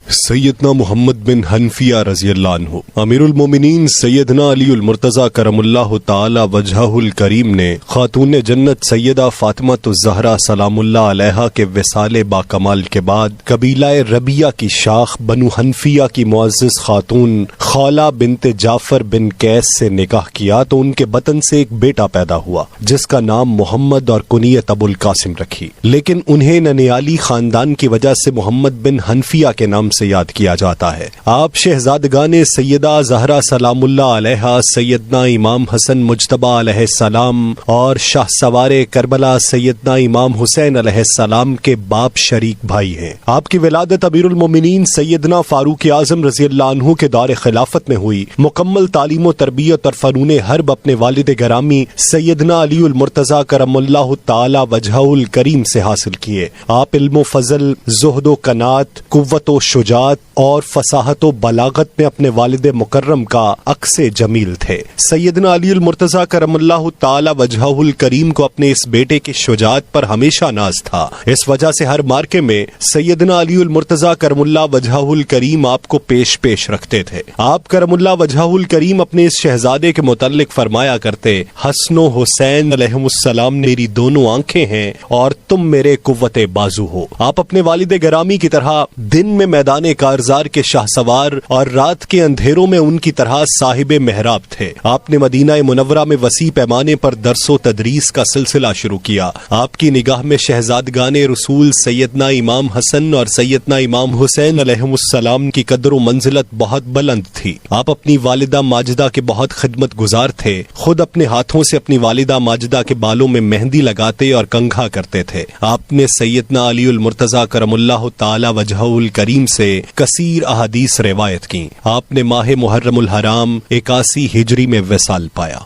سیدنا محمد بن حنفیہ رضی اللہ عنہ امیر المومنین سیدنا علی المرتضی کرم اللہ تعالی وجہہ الکریم نے خاتون جنت سیدہ فاطمہ الزہرا سلام اللہ علیہا کے وصال باکمال کے بعد قبیلہ ربیہ کی شاخ بنو حنفیہ کی معزز خاتون خولہ بنت جعفر بن قیس سے نکاح کیا تو ان کے بطن سے ایک بیٹا پیدا ہوا جس کا نام محمد اور کنیت ابو القاسم رکھی، لیکن انہیں ننیالی خاندان کی وجہ سے محمد بن حنفیہ کے نام سے یاد کیا جاتا ہے۔ آپ شہزادگان سیدہ زہرا سلام اللہ علیہا، سیدنا امام حسن مجتبی علیہ السلام اور شاہ سوار کربلا سیدنا امام حسین علیہ السلام کے باپ شریک بھائی ہیں۔ آپ کی ولادت امیر المومنین سیدنا فاروق اعظم رضی اللہ عنہ کے دور خلافت میں ہوئی۔ مکمل تعلیم و تربیت اور فنون حرب اپنے والد گرامی سیدنا علی المرتضی کرم اللہ تعالی وجہہ الکریم سے حاصل کیے۔ آپ علم و فضل، زہد و قناعت، قوت و شجاعت اور فصاحت و بلاغت میں اپنے والد مکرم کا عکس جمیل تھے۔ سیدنا علی المرتضی کرم اللہ تعالی وجہہ الکریم کو اپنے اس بیٹے کی شجاعت پر ہمیشہ ناز تھا۔ اس وجہ سے ہر مارکے میں سیدنا علی المرتضی کرم اللہ وجہہ الکریم آپ کو پیش رکھتے تھے۔ آپ کرم اللہ وجہہ الکریم اپنے اس شہزادے کے متعلق فرمایا کرتے، حسن و حسین علیہم السلام میری دونوں آنکھیں ہیں اور تم میرے قوت بازو ہو۔ آپ اپنے والد گرامی کی طرح دن میں میدان کارزار کے شاہ سوار اور رات کے اندھیروں میں ان کی طرح صاحب محراب تھے۔ آپ نے مدینہ منورہ میں وسیع پیمانے پر درس و تدریس کا سلسلہ شروع کیا۔ آپ کی نگاہ میں شہزادگان رسول سیدنا امام حسن اور سیدنا امام حسین علیہم السلام کی قدر و منزلت بہت بلند تھی۔ آپ اپنی والدہ ماجدہ کے بہت خدمت گزار تھے۔ خود اپنے ہاتھوں سے اپنی والدہ ماجدہ کے بالوں میں مہندی لگاتے اور کنگھا کرتے تھے۔ آپ نے سیدنا علی المرتضی کرم اللہ تعالی وجہہ الکریم سے کثیر احادیث روایت کی۔ آپ نے ماہ محرم الحرام 81 ہجری میں وصال پایا۔